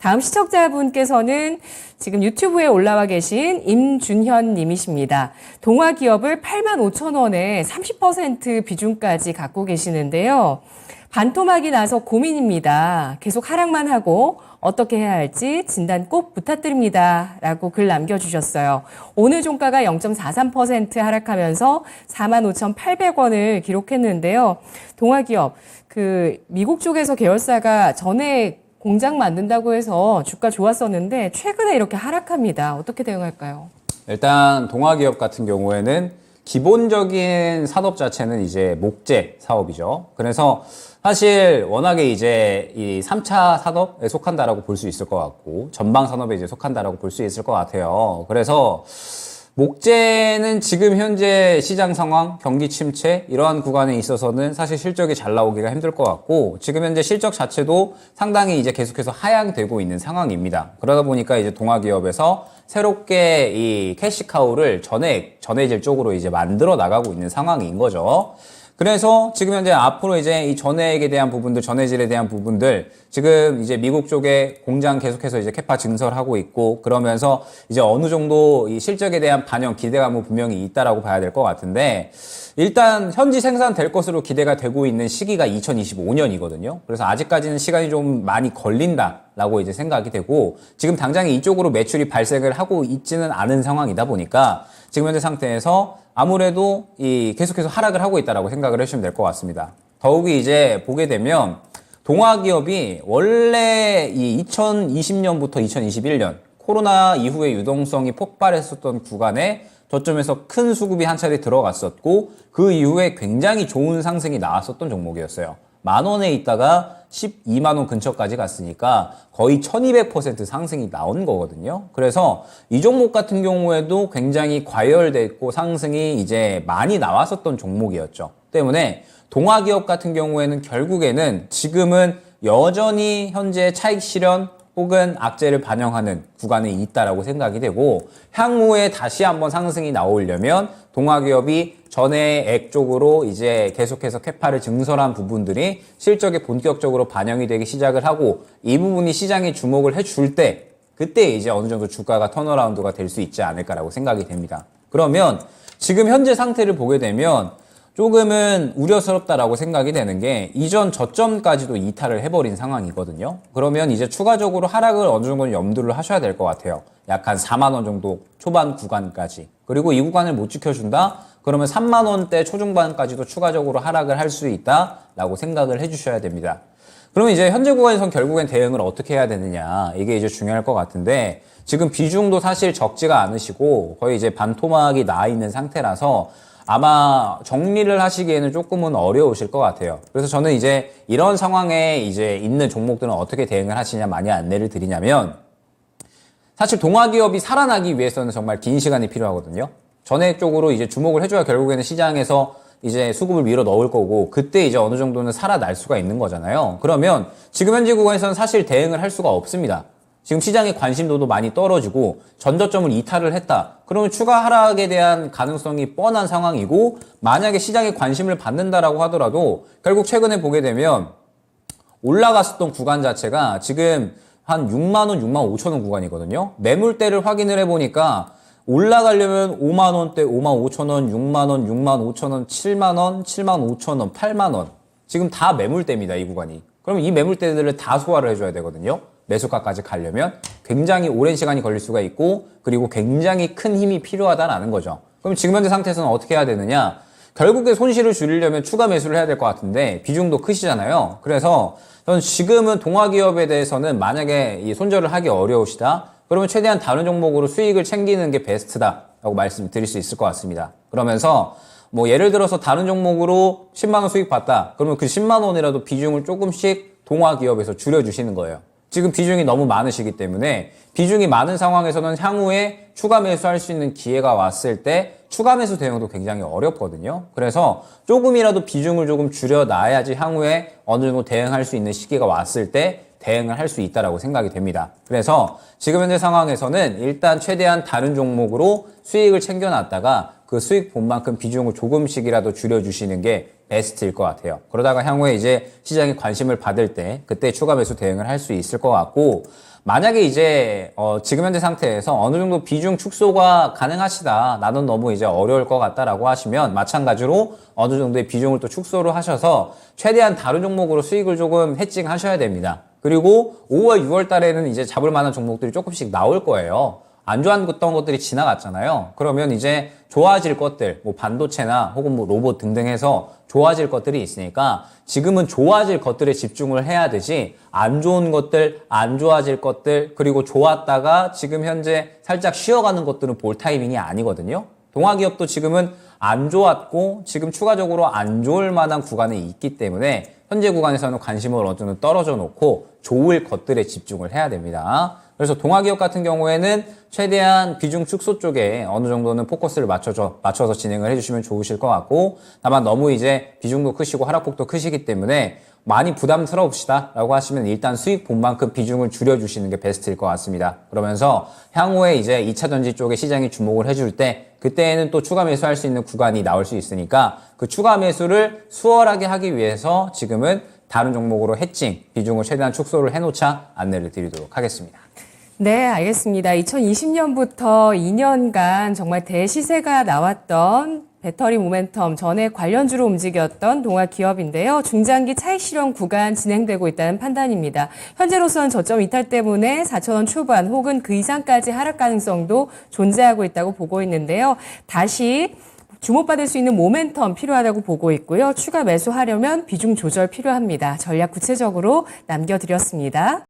다음 시청자분께서는 지금 유튜브에 올라와 계신 임준현 님이십니다. 동아기업을 85,000원에 30% 비중까지 갖고 계시는데요. 반토막이 나서 고민입니다. 계속 하락만 하고 어떻게 해야 할지 진단 꼭 부탁드립니다. 라고 글 남겨주셨어요. 오늘 종가가 0.43% 하락하면서 45,800원을 기록했는데요. 동아기업, 미국 쪽에서 계열사가 전에 공장 만든다고 해서 주가 좋았었는데 최근에 이렇게 하락합니다. 어떻게 대응할까요? 일단 동아기업 같은 경우에는 기본적인 산업 자체는 이제 목재 사업이죠. 그래서 사실 워낙에 이제 이 3차 산업에 속한다라고 볼 수 있을 것 같고 전방 산업에 이제 속한다라고 볼 수 있을 것 같아요. 그래서 목재는 지금 현재 시장 상황, 경기 침체 이러한 구간에 있어서는 사실 실적이 잘 나오기가 힘들 것 같고 지금 현재 실적 자체도 상당히 이제 계속해서 하향되고 있는 상황입니다. 그러다 보니까 이제 동아기업에서 새롭게 이 캐시카우를 전해질 쪽으로 이제 만들어 나가고 있는 상황인 거죠. 그래서 지금 현재 앞으로 이제 이 전해액에 대한 부분들, 전해질에 대한 부분들, 지금 이제 미국 쪽에 공장 계속해서 이제 캐파 증설하고 있고, 그러면서 이제 어느 정도 이 실적에 대한 반영, 기대감은 분명히 있다라고 봐야 될 것 같은데, 일단 현지 생산될 것으로 기대가 되고 있는 시기가 2025년이거든요. 그래서 아직까지는 시간이 좀 많이 걸린다라고 이제 생각이 되고, 지금 당장에 이쪽으로 매출이 발생을 하고 있지는 않은 상황이다 보니까, 지금 현재 상태에서 아무래도 계속해서 하락을 하고 있다라고 생각을 해주시면 될 것 같습니다. 더욱이 이제 보게 되면 동아기업이 원래 이 2020년부터 2021년 코로나 이후에 유동성이 폭발했었던 구간에 저점에서 큰 수급이 한 차례 들어갔었고 그 이후에 굉장히 좋은 상승이 나왔었던 종목이었어요. 10,000원에 있다가 12만원 근처까지 갔으니까 거의 1200% 상승이 나온 거거든요. 그래서 이 종목 같은 경우에도 굉장히 과열됐고 상승이 이제 많이 나왔었던 종목이었죠. 때문에 동아기업 같은 경우에는 결국에는 지금은 여전히 현재 차익 실현 혹은 악재를 반영하는 구간에 있다라고 생각이 되고 향후에 다시 한번 상승이 나오려면 동아기업이 전해액 쪽으로 이제 계속해서 캐파를 증설한 부분들이 실적에 본격적으로 반영이 되기 시작을 하고 이 부분이 시장에 주목을 해줄 때 그때 이제 어느 정도 주가가 턴어라운드가 될 수 있지 않을까라고 생각이 됩니다. 그러면 지금 현재 상태를 보게 되면 조금은 우려스럽다라고 생각이 되는 게 이전 저점까지도 이탈을 해버린 상황이거든요. 그러면 이제 추가적으로 하락을 어느 정도는 염두를 하셔야 될 것 같아요. 약 한 4만 원 정도 초반 구간까지. 그리고 이 구간을 못 지켜준다? 그러면 3만 원대 초중반까지도 추가적으로 하락을 할 수 있다라고 생각을 해주셔야 됩니다. 그러면 이제 현재 구간에선 결국엔 대응을 어떻게 해야 되느냐 이게 이제 중요할 것 같은데 지금 비중도 사실 적지가 않으시고 거의 이제 반토막이 나 있는 상태라서 아마 정리를 하시기에는 조금은 어려우실 것 같아요. 그래서 저는 이제 이런 상황에 이제 있는 종목들은 어떻게 대응을 하시냐 많이 안내를 드리냐면 사실 동아기업이 살아나기 위해서는 정말 긴 시간이 필요하거든요. 전액 쪽으로 이제 주목을 해줘야 결국에는 시장에서 이제 수급을 밀어 넣을 거고 그때 이제 어느 정도는 살아날 수가 있는 거잖아요. 그러면 지금 현재 구간에서는 사실 대응을 할 수가 없습니다. 지금 시장의 관심도도 많이 떨어지고 전저점을 이탈을 했다. 그러면 추가 하락에 대한 가능성이 뻔한 상황이고 만약에 시장의 관심을 받는다라고 하더라도 결국 최근에 보게 되면 올라갔었던 구간 자체가 지금 한 6만 원, 6만 5천 원 구간이거든요. 매물대를 확인을 해보니까 올라가려면 5만 원대, 5만 5천 원, 6만 원, 6만 5천 원, 7만 원, 7만 5천 원, 8만 원. 지금 다 매물대입니다, 이 구간이. 그럼 이 매물대들을 다 소화를 해줘야 되거든요. 매수가까지 가려면 굉장히 오랜 시간이 걸릴 수가 있고 그리고 굉장히 큰 힘이 필요하다라는 거죠. 그럼 지금 현재 상태에서는 어떻게 해야 되느냐? 결국에 손실을 줄이려면 추가 매수를 해야 될 것 같은데 비중도 크시잖아요. 그래서 저는 지금은 동아기업에 대해서는 만약에 이 손절을 하기 어려우시다. 그러면 최대한 다른 종목으로 수익을 챙기는 게 베스트다라고 말씀드릴 수 있을 것 같습니다. 그러면서 뭐 예를 들어서 다른 종목으로 10만 원 수익 봤다. 그러면 그 10만 원이라도 비중을 조금씩 동아기업에서 줄여주시는 거예요. 지금 비중이 너무 많으시기 때문에 비중이 많은 상황에서는 향후에 추가 매수할 수 있는 기회가 왔을 때 추가 매수 대응도 굉장히 어렵거든요. 그래서 조금이라도 비중을 조금 줄여놔야지 향후에 어느 정도 대응할 수 있는 시기가 왔을 때 대응을 할 수 있다라고 생각이 됩니다. 그래서 지금 현재 상황에서는 일단 최대한 다른 종목으로 수익을 챙겨놨다가 그 수익 본 만큼 비중을 조금씩이라도 줄여주시는 게 베스트일 것 같아요. 그러다가 향후에 이제 시장이 관심을 받을 때 그때 추가 매수 대응을 할 수 있을 것 같고 만약에 이제 지금 현재 상태에서 어느 정도 비중 축소가 가능하시다. 나는 너무 이제 어려울 것 같다라고 하시면 마찬가지로 어느 정도의 비중을 또 축소를 하셔서 최대한 다른 종목으로 수익을 조금 해칭하셔야 됩니다. 그리고 5월, 6월 달에는 이제 잡을 만한 종목들이 조금씩 나올 거예요. 안 좋았던 것들이 지나갔잖아요. 그러면 이제 좋아질 것들, 뭐 반도체나 혹은 뭐 로봇 등등 해서 좋아질 것들이 있으니까 지금은 좋아질 것들에 집중을 해야 되지 안 좋은 것들, 안 좋아질 것들, 그리고 좋았다가 지금 현재 살짝 쉬어가는 것들은 볼 타이밍이 아니거든요. 동아기업도 지금은 안 좋았고 지금 추가적으로 안 좋을 만한 구간에 있기 때문에 현재 구간에서는 관심을 어느 정도 떨어져 놓고 좋을 것들에 집중을 해야 됩니다. 그래서 동아기업 같은 경우에는 최대한 비중 축소 쪽에 어느 정도는 포커스를 맞춰서 진행을 해주시면 좋으실 것 같고, 다만 너무 이제 비중도 크시고 하락폭도 크시기 때문에 많이 부담스러웁시다 라고 하시면 일단 수익 본만큼 비중을 줄여주시는 게 베스트일 것 같습니다. 그러면서 향후에 이제 2차전지 쪽에 시장이 주목을 해줄 때 그때에는 또 추가 매수할 수 있는 구간이 나올 수 있으니까 그 추가 매수를 수월하게 하기 위해서 지금은 다른 종목으로 해칭, 비중을 최대한 축소를 해놓자 안내를 드리도록 하겠습니다. 네, 알겠습니다. 2020년부터 2년간 정말 대시세가 나왔던 배터리 모멘텀 전에 관련주로 움직였던 동아기업인데요. 중장기 차익 실현 구간 진행되고 있다는 판단입니다. 현재로서는 저점 이탈 때문에 4,000원 초반 혹은 그 이상까지 하락 가능성도 존재하고 있다고 보고 있는데요. 다시 주목받을 수 있는 모멘텀 필요하다고 보고 있고요. 추가 매수하려면 비중 조절 필요합니다. 전략 구체적으로 남겨드렸습니다.